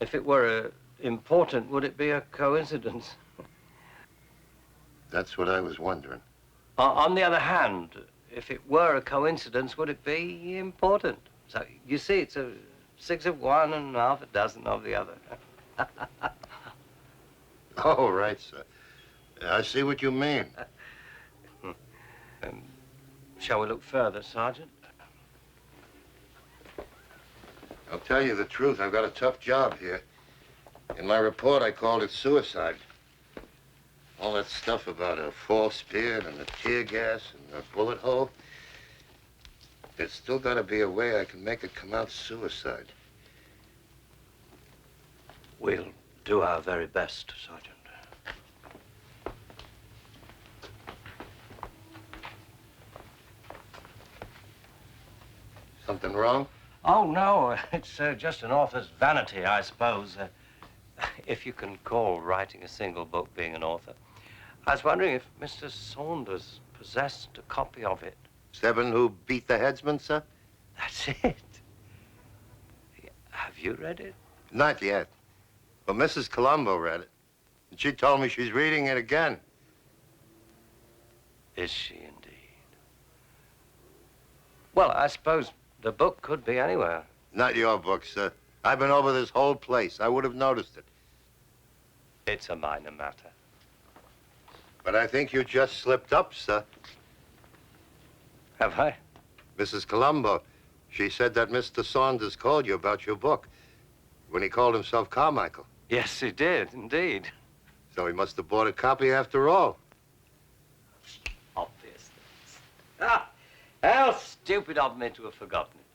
If it were important, would it be a coincidence? That's what I was wondering. On the other hand, if it were a coincidence, would it be important? So, you see, it's a 6 of one and half a dozen of the other. Oh, right, sir. I see what you mean. Shall we look further, Sergeant? I'll tell you the truth. I've got a tough job here. In my report, I called it suicide. All that stuff about a false beard and a tear gas and a bullet hole. There's still got to be a way I can make it come out suicide. We'll do our very best, Sergeant. Something wrong? Oh, no, it's just an author's vanity, I suppose. If you can call writing a single book being an author. I was wondering if Mr. Saunders possessed a copy of it. 7 Who Beat the Headsman, sir? That's it. Have you read it? Not yet. But Mrs. Colombo read it. And she told me she's reading it again. Is she indeed? Well, I suppose the book could be anywhere. Not your book, sir. I've been over this whole place. I would have noticed it. It's a minor matter. But I think you just slipped up, sir. Have I? Mrs. Colombo, she said that Mr. Saunders called you about your book when he called himself Carmichael. Yes, he did, indeed. So he must have bought a copy after all. Obvious. Ah, how stupid of me to have forgotten it.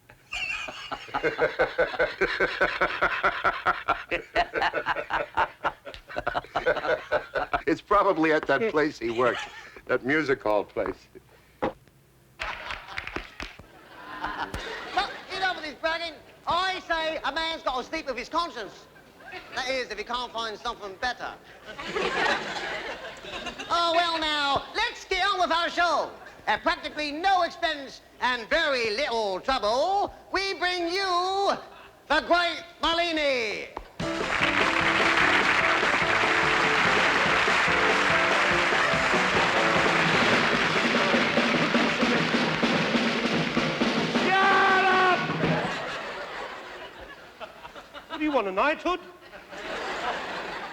It's probably at that place he worked, that music hall place. Look, enough of this bragging. I say a man's got to sleep with his conscience. That is, if he can't find something better. Oh, well, now, let's get on with our show. At practically no expense and very little trouble, we bring you the Great Bellini. Shut up! What do you want, a knighthood?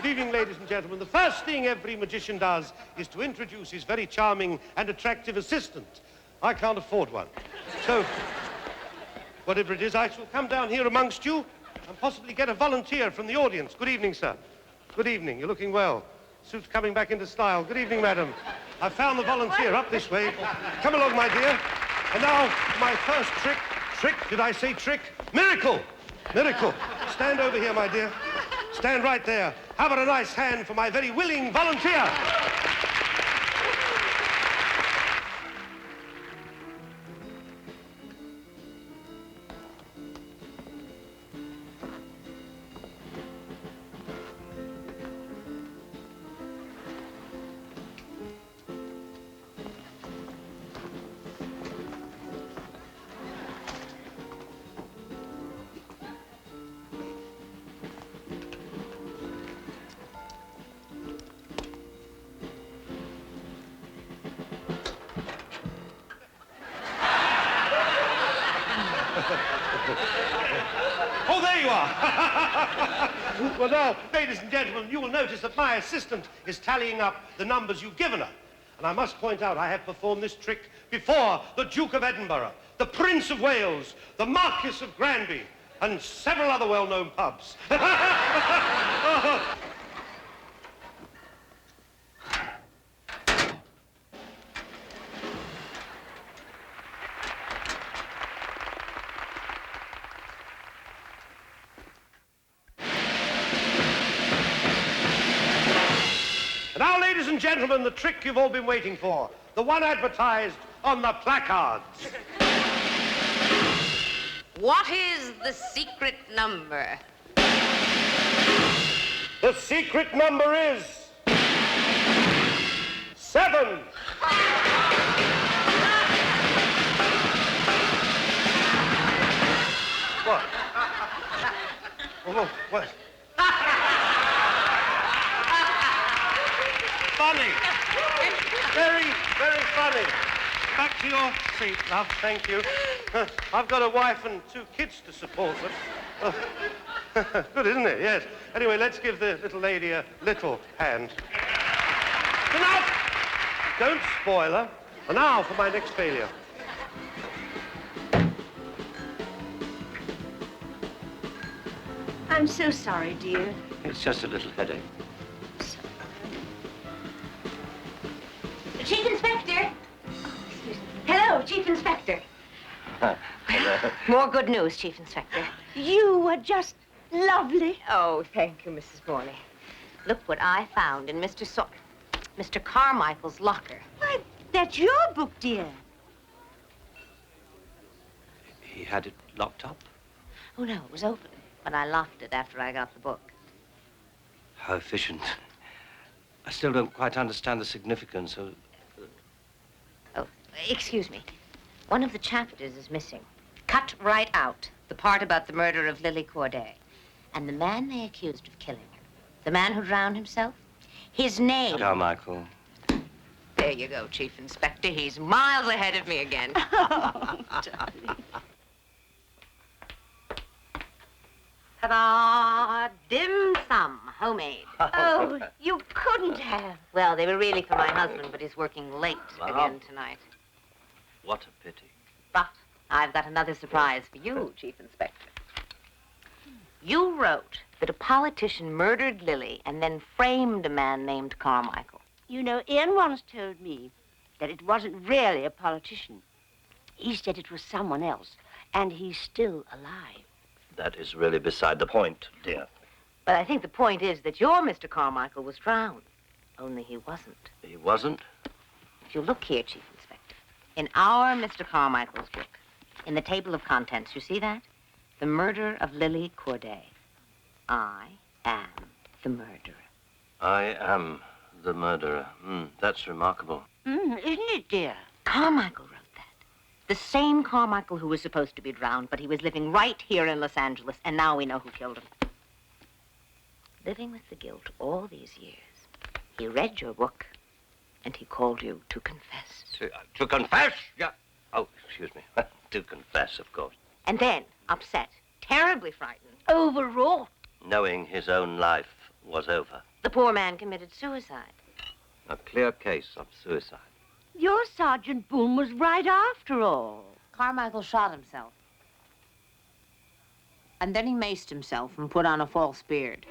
Good evening, ladies and gentlemen. The first thing every magician does is to introduce his very charming and attractive assistant. I can't afford one. So, whatever it is, I shall come down here amongst you and possibly get a volunteer from the audience. Good evening, sir. Good evening. You're looking well. Suit's coming back into style. Good evening, madam. I've found the volunteer up this way. Come along, my dear. And now, my first trick. Trick? Did I say trick? Miracle! Miracle. Stand over here, my dear. Stand right there. How about a nice hand for my very willing volunteer? Oh, there you are. Well, now, ladies and gentlemen, you will notice that my assistant is tallying up the numbers you've given her. And I must point out I have performed this trick before the Duke of Edinburgh, the Prince of Wales, the Marquis of Granby, and several other well-known pubs. Now, ladies and gentlemen, the trick you've all been waiting for. The one advertised on the placards. What is the secret number? The secret number is 7. What? Oh, what? Funny. Very, very funny. Back to your seat, love. Thank you. I've got a wife and 2 kids to support. Good, isn't it? Yes. Anyway, let's give the little lady a little hand. Enough! Don't spoil her. And now for my next failure. I'm so sorry, dear. It's just a little headache. Chief Inspector! Oh, excuse me. Hello, Chief Inspector. Hello. More good news, Chief Inspector. You were just lovely. Oh, thank you, Mrs. Morley. Look what I found in Mr. Carmichael's locker. Why, that's your book, dear. He had it locked up? Oh, no, it was open, but I locked it after I got the book. How efficient. I still don't quite understand the significance of... Oh, excuse me. One of the chapters is missing. Cut right out. The part about the murder of Lily Corday. And the man they accused of killing her. The man who drowned himself. His name... Carmichael. There you go, Chief Inspector. He's miles ahead of me again. Oh, darling. Ta-da! Dim sum, homemade. Oh, you couldn't have. Well, they were really for my husband, but he's working late Wow. again tonight. What a pity. But I've got another surprise for you, Chief Inspector. You wrote that a politician murdered Lily and then framed a man named Carmichael. You know, Ian once told me that it wasn't really a politician. He said it was someone else, and he's still alive. That is really beside the point, dear. But I think the point is that your Mr. Carmichael was drowned. Only he wasn't. He wasn't? If you look here, Chief Inspector, in our Mr. Carmichael's book, in the table of contents, you see that? The murder of Lily Corday. I am the murderer. I am the murderer. That's remarkable. Isn't it, dear? Carmichael wrote that. The same Carmichael who was supposed to be drowned, but he was living right here in Los Angeles, and now we know who killed him. Living with the guilt all these years, he read your book, and he called you to confess. To confess? Yeah. Oh, excuse me. To confess, of course. And then, upset, terribly frightened, Overwrought. Knowing his own life was over. the poor man committed suicide. A clear case of suicide. Your Sergeant Boone was right after all. Carmichael shot himself. And then he maced himself and put on a false beard.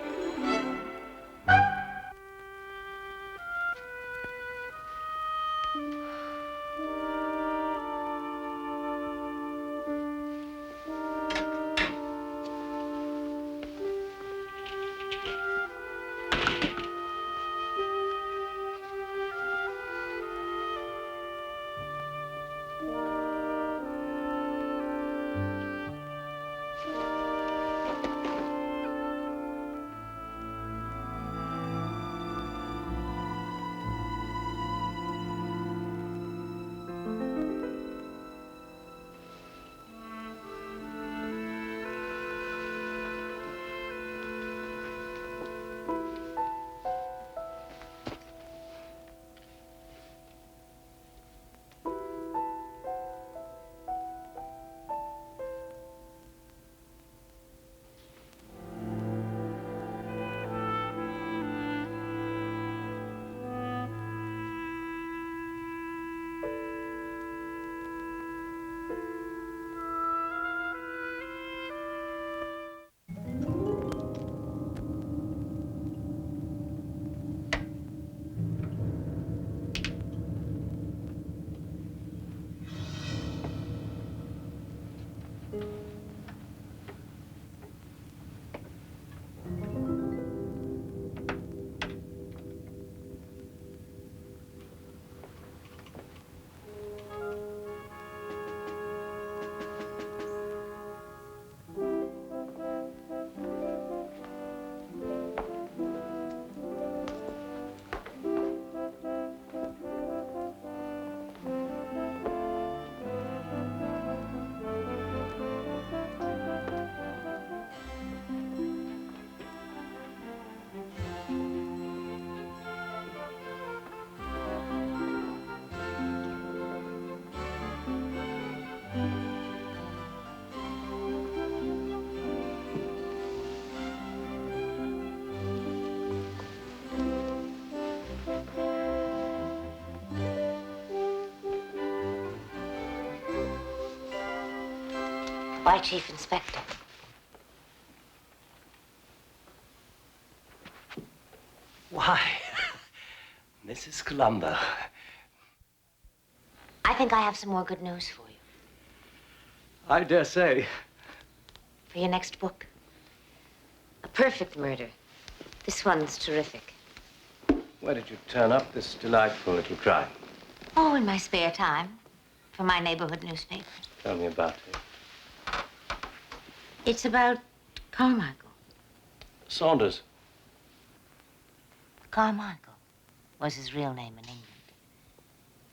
Why, Chief Inspector? Why, Mrs. Columbo. I think I have some more good news for you. I dare say. For your next book. A perfect murder. This one's terrific. Where did you turn up this delightful little crime? Oh, in my spare time. For my neighborhood newspaper. Tell me about it. It's about Carmichael. Saunders. Carmichael was his real name in England.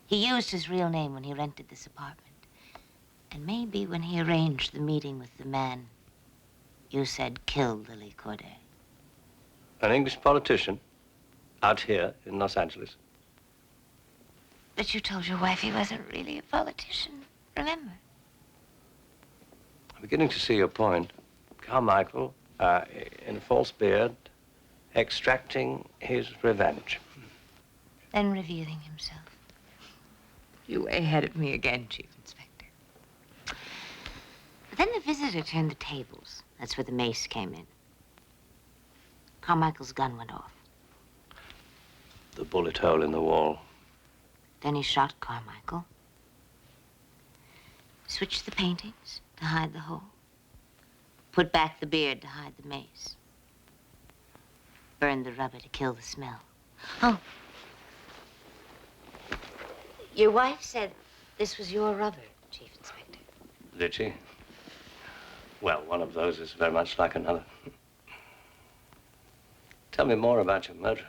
He used his real name when he rented this apartment. And maybe when he arranged the meeting with the man you said killed Lily Corday. An English politician out here in Los Angeles. But you told your wife he wasn't really a politician, remember? I'm beginning to see your point. Carmichael, in a false beard, extracting his revenge. Then revealing himself. You're way ahead of me again, Chief Inspector. But then the visitor turned the tables. That's where the mace came in. Carmichael's gun went off. The bullet hole in the wall. Then he shot Carmichael. Switched the paintings to hide the hole. Put back the beard to hide the mace. Burned the rubber to kill the smell. Oh. Your wife said this was your rubber, Chief Inspector. Did she? Well, one of those is very much like another. Tell me more about your murderer.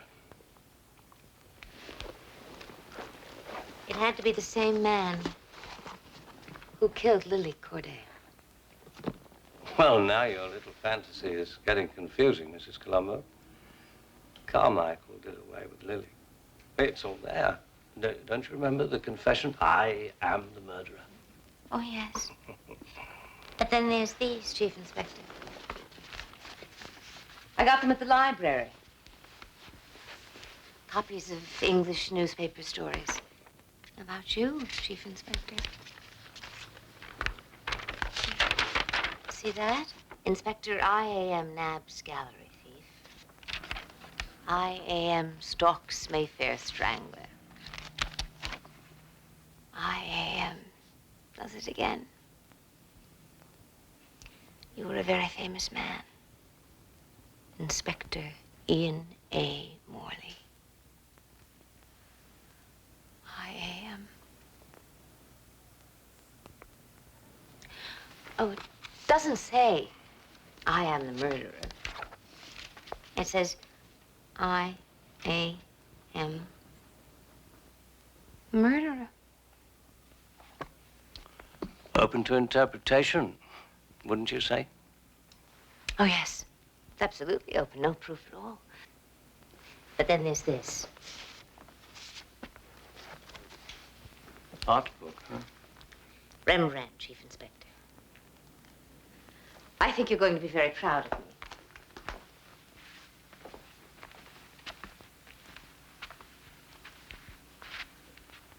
It had to be the same man who killed Lily Corday. Well, now your little fantasy is getting confusing, Mrs. Columbo. Carmichael did away with Lily. It's all there. Don't you remember the confession? I am the murderer. Oh, yes. But then there's these, Chief Inspector. I got them at the library. Copies of English newspaper stories. About you, Chief Inspector. See that? Inspector I.A.M. Nabbs Gallery Thief. I.A.M. Stalks Mayfair Strangler. I.A.M. does it again. You were a very famous man. Inspector Ian A. Morley. I.A.M. Oh, it doesn't say I am the murderer. It says I.A.M. murderer. Open to interpretation, wouldn't you say? Oh, yes. It's absolutely open. No proof at all. But then there's this. Art book, huh? Rembrandt, Chief Inspector. I think you're going to be very proud of me.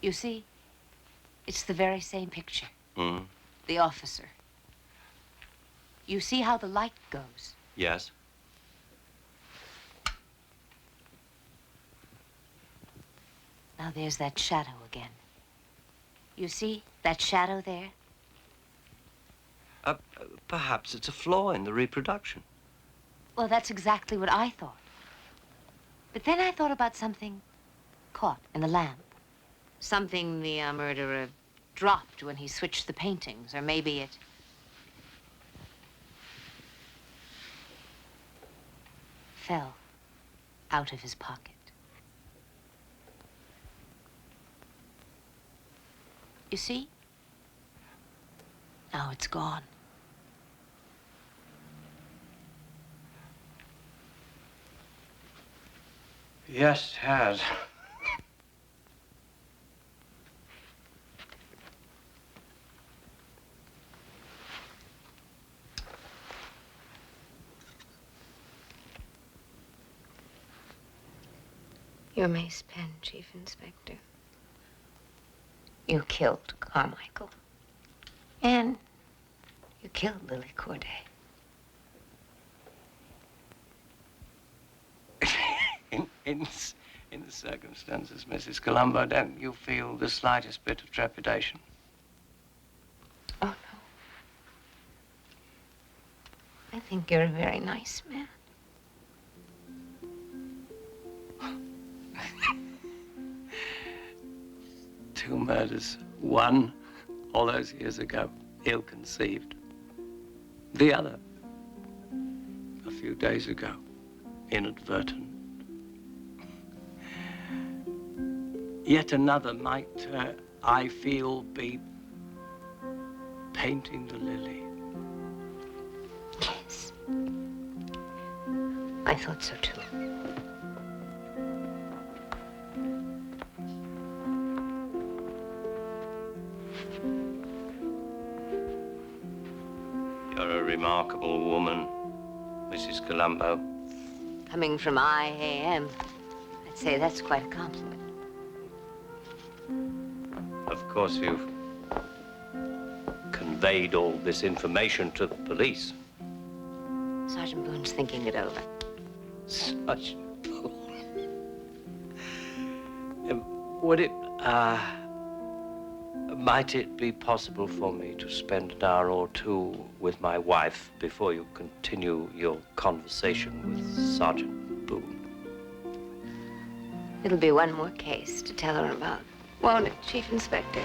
You see, it's the very same picture. Mm. The officer. You see how the light goes? Yes. Now there's that shadow again. You see that shadow there? Perhaps it's a flaw in the reproduction. Well, that's exactly what I thought. But then I thought about something caught in the lamp. Something the murderer dropped when he switched the paintings, or maybe it fell out of his pocket. You see? Now it's gone. Yes, it has. Your mace pen, Chief Inspector. You killed Carmichael. And You killed Lily Corday. In the circumstances, Mrs. Colombo, don't you feel the slightest bit of trepidation? Oh, no. I think you're a very nice man. 2 murders. One, all those years ago, ill-conceived. The other, a few days ago, inadvertent. Yet another might, I feel, be painting the lily. Yes. I thought so, too. You're a remarkable woman, Mrs. Colombo. Coming from IAM, I'd say that's quite a compliment. Of course, you've conveyed all this information to the police. Sergeant Boone's thinking it over. Such... Would it, might it be possible for me to spend an hour or two with my wife before you continue your conversation with Sergeant Boone? It'll be one more case to tell her about, won't it, Chief Inspector?